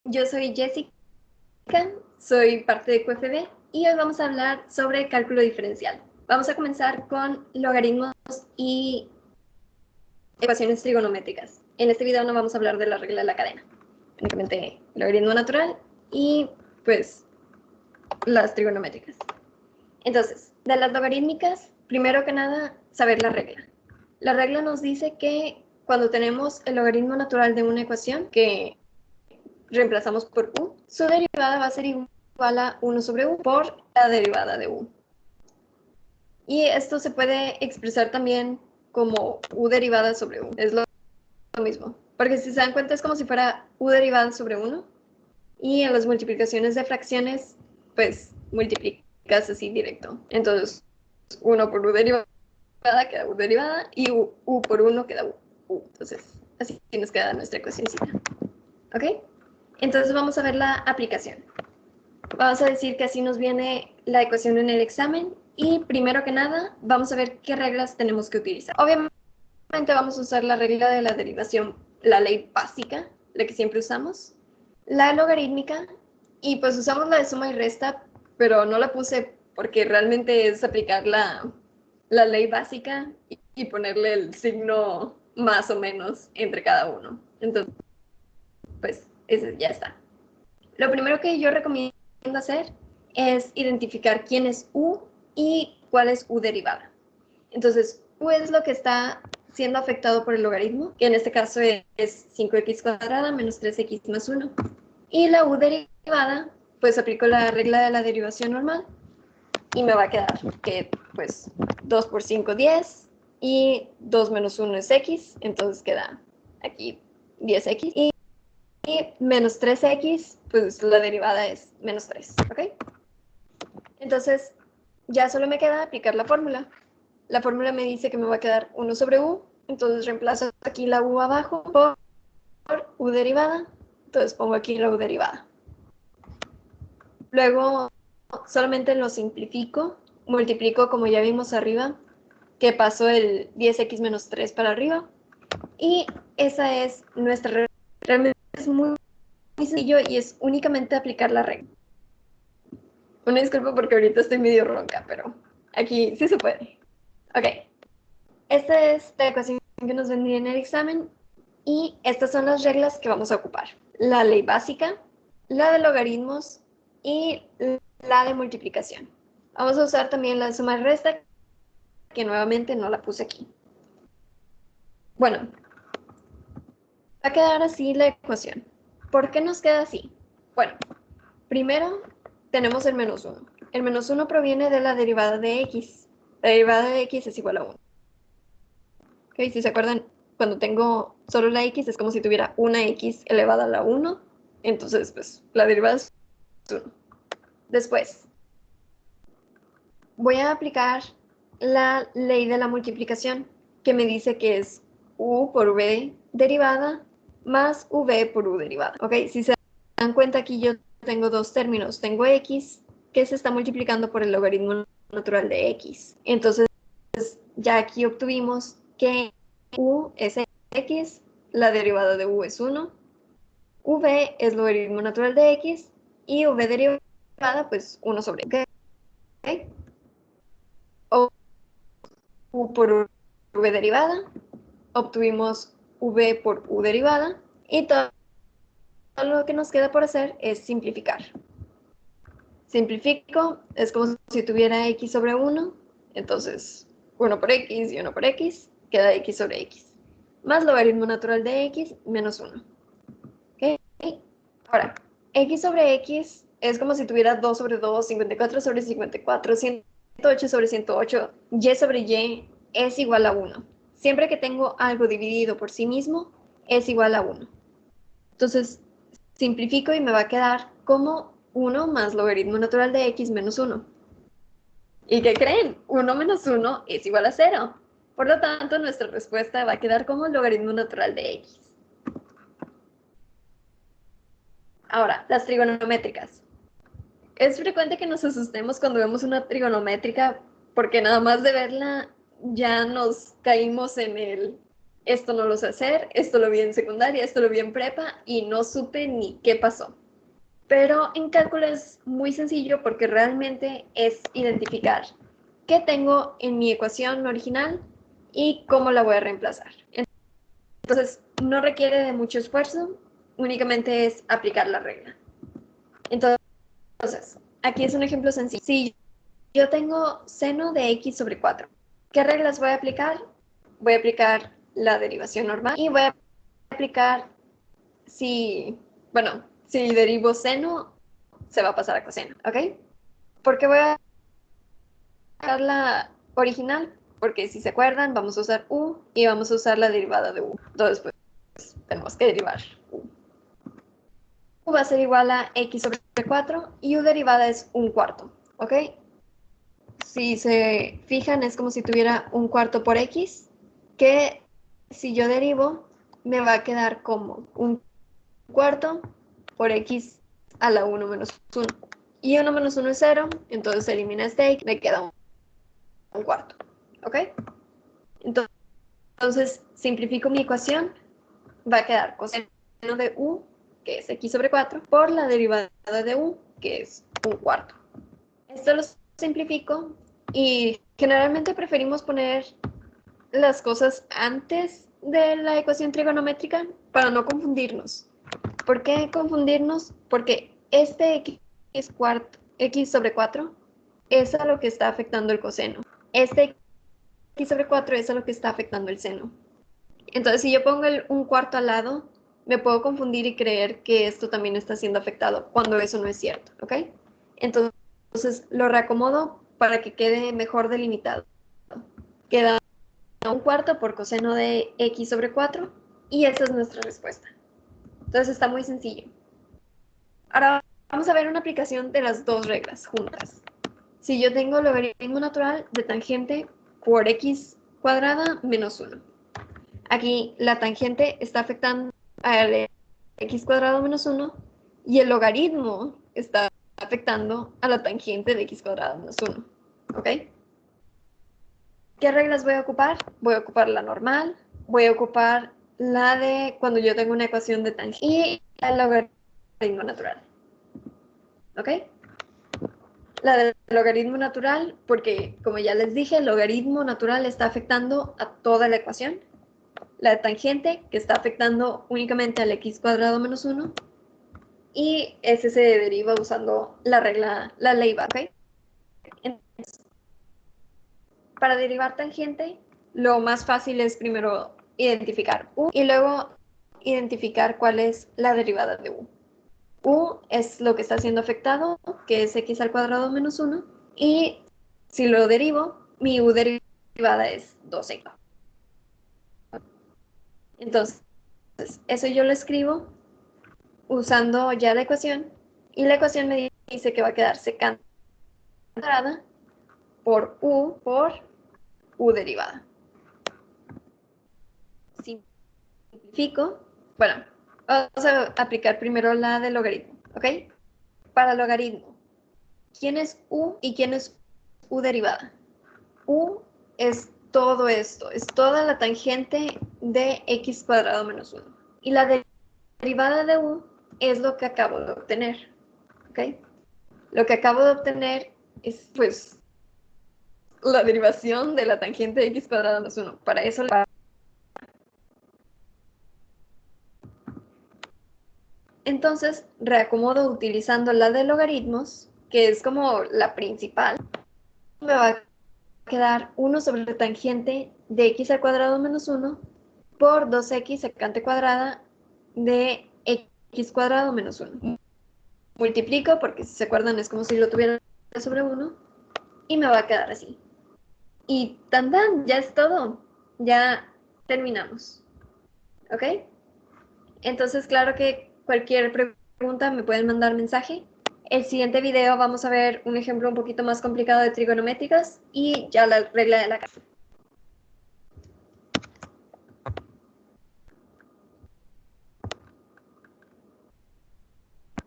Yo soy Jessica, soy parte de QFB y hoy vamos a hablar sobre cálculo diferencial. Vamos a comenzar con logaritmos y ecuaciones trigonométricas. En este video no vamos a hablar de la regla de la cadena, únicamente logaritmo natural y pues las trigonométricas. Entonces, de las logarítmicas, primero que nada, saber la regla. La regla nos dice que cuando tenemos el logaritmo natural de una ecuación que reemplazamos por u, su derivada va a ser igual a 1 sobre u por la derivada de u. Y esto se puede expresar también como u derivada sobre u. Es lo mismo. Porque si se dan cuenta es como si fuera u derivada sobre 1. Y en las multiplicaciones de fracciones, pues multiplicas así directo. Entonces, 1 por u derivada queda u derivada y u por 1 queda u. Entonces, así nos queda nuestra ecuacióncita. ¿Ok? Entonces vamos a ver la aplicación. Vamos a decir que así nos viene la ecuación en el examen y primero que nada vamos a ver qué reglas tenemos que utilizar. Obviamente vamos a usar la regla de la derivación, la ley básica, la que siempre usamos, la logarítmica y pues usamos la de suma y resta, pero no la puse porque realmente es aplicar la ley básica y ponerle el signo más o menos entre cada uno. Entonces, pues ese ya está. Lo primero que yo recomiendo hacer es identificar quién es u y cuál es u derivada. Entonces, u es lo que está siendo afectado por el logaritmo, que en este caso es 5x cuadrada menos 3x más 1. Y la u derivada, pues aplico la regla de la derivación normal y me va a quedar que pues 2 por 5, 10 y 2 menos 1 es x, entonces queda aquí 10x. Y menos 3x, pues la derivada es menos 3, ¿ok? Entonces, ya solo me queda aplicar la fórmula. La fórmula me dice que me va a quedar 1 sobre u, entonces reemplazo aquí la u abajo por u derivada, entonces pongo aquí la u derivada. Luego, solamente lo simplifico, multiplico como ya vimos arriba, que paso el 10x menos 3 para arriba, y esa es nuestra regla. Realmente es muy sencillo y es únicamente aplicar la regla. Una disculpa porque ahorita estoy medio ronca, pero aquí sí se puede. Ok. Esta es la ecuación que nos vendría en el examen y estas son las reglas que vamos a ocupar. La ley básica, la de logaritmos y la de multiplicación. Vamos a usar también la de suma y resta, que nuevamente no la puse aquí. Bueno, va a quedar así la ecuación. ¿Por qué nos queda así? Bueno, primero tenemos el menos 1. El menos 1 proviene de la derivada de x. La derivada de x es igual a 1. ¿Okay? Si se acuerdan, cuando tengo solo la x es como si tuviera una x elevada a la 1. Entonces, pues, la derivada es 1. Después, voy a aplicar la ley de la multiplicación, que me dice que es u por v derivada más v por u derivada. ¿Ok? Si se dan cuenta, aquí yo tengo dos términos. Tengo x, que se está multiplicando por el logaritmo natural de x. Entonces, ya aquí obtuvimos que u es x, la derivada de u es 1, v es logaritmo natural de x y v derivada, pues 1 sobre x. ¿Okay? O u por v derivada, obtuvimos v por u derivada y todo lo que nos queda por hacer es simplificar. Simplifico, es como si tuviera x sobre 1, entonces 1 por x y 1 por x, queda x sobre x, más logaritmo natural de x menos 1. ¿Okay? Ahora, x sobre x es como si tuviera 2 sobre 2, 54 sobre 54, 108 sobre 108, y sobre y es igual a 1. Siempre que tengo algo dividido por sí mismo, es igual a 1. Entonces, simplifico y me va a quedar como 1 más logaritmo natural de x menos 1. ¿Y qué creen? 1 menos 1 es igual a 0. Por lo tanto, nuestra respuesta va a quedar como logaritmo natural de x. Ahora, las trigonométricas. Es frecuente que nos asustemos cuando vemos una trigonométrica porque nada más de verla ya nos caímos en el esto no lo sé hacer, esto lo vi en secundaria, esto lo vi en prepa y no supe ni qué pasó. Pero en cálculo es muy sencillo porque realmente es identificar qué tengo en mi ecuación original y cómo la voy a reemplazar. Entonces, no requiere de mucho esfuerzo, únicamente es aplicar la regla. Entonces, aquí es un ejemplo sencillo. Si yo tengo seno de x sobre 4, ¿qué reglas voy a aplicar? Voy a aplicar la derivación normal y voy a aplicar si derivo seno, se va a pasar a coseno, ¿ok? ¿Por qué voy a aplicar la original? Porque si se acuerdan, vamos a usar u y vamos a usar la derivada de u. Entonces, pues, tenemos que derivar u. U va a ser igual a x sobre 4 y u derivada es 1/4, ¿ok? Si se fijan, es como si tuviera 1/4 por x, que si yo derivo, me va a quedar como 1/4 por x a la 1 menos 1. Y 1 menos 1 es 0, entonces se elimina este x, me queda 1/4, ¿ok? Entonces, simplifico mi ecuación, va a quedar coseno de u, que es x sobre 4, por la derivada de u, que es 1/4. Esto lo simplifico y generalmente preferimos poner las cosas antes de la ecuación trigonométrica para no confundirnos. ¿Por qué confundirnos? Porque este x sobre 4 es a lo que está afectando el coseno. Este x sobre 4 es a lo que está afectando el seno. Entonces, si yo pongo el 1/4 al lado, me puedo confundir y creer que esto también está siendo afectado, cuando eso no es cierto, ¿ok? Entonces, lo reacomodo para que quede mejor delimitado. Queda 1/4 por coseno de x sobre 4 y esa es nuestra respuesta. Entonces, está muy sencillo. Ahora vamos a ver una aplicación de las dos reglas juntas. Si yo tengo logaritmo natural de tangente por x cuadrada menos 1. Aquí la tangente está afectando al x cuadrado menos 1 y el logaritmo está afectando a la tangente de x cuadrado menos 1. ¿Ok? ¿Qué reglas voy a ocupar? Voy a ocupar la normal, voy a ocupar la de cuando yo tengo una ecuación de tangente y el logaritmo natural. ¿Ok? La del logaritmo natural, porque como ya les dije, el logaritmo natural está afectando a toda la ecuación. La de tangente, que está afectando únicamente al x cuadrado menos 1. Y ese se deriva usando la regla, la ley Bar, ¿ok? Entonces, para derivar tangente, lo más fácil es primero identificar u y luego identificar cuál es la derivada de u. U es lo que está siendo afectado, que es x al cuadrado menos 1, y si lo derivo, mi u derivada es 2x. Entonces, eso yo lo escribo usando ya la ecuación, y la ecuación me dice que va a quedar secante cuadrada por u derivada. Simplifico. Bueno, vamos a aplicar primero la de logaritmo, ¿ok? Para logaritmo, ¿quién es u y quién es u derivada? U es todo esto, es toda la tangente de x cuadrado menos 1. Y la derivada de u es lo que acabo de obtener, ¿ok? Lo que acabo de obtener es, pues, la derivación de la tangente de x cuadrado menos 1. Para eso entonces reacomodo utilizando la de logaritmos, que es como la principal. Me va a quedar 1 sobre la tangente de x al cuadrado menos 1 por 2x secante cuadrada de x cuadrado menos 1. Multiplico, porque si se acuerdan es como si lo tuviera sobre 1, y me va a quedar así. Y tan, ya es todo. Ya terminamos. ¿Ok? Entonces, claro que cualquier pregunta me pueden mandar mensaje. El siguiente video vamos a ver un ejemplo un poquito más complicado de trigonométricas y ya la regla de la casa.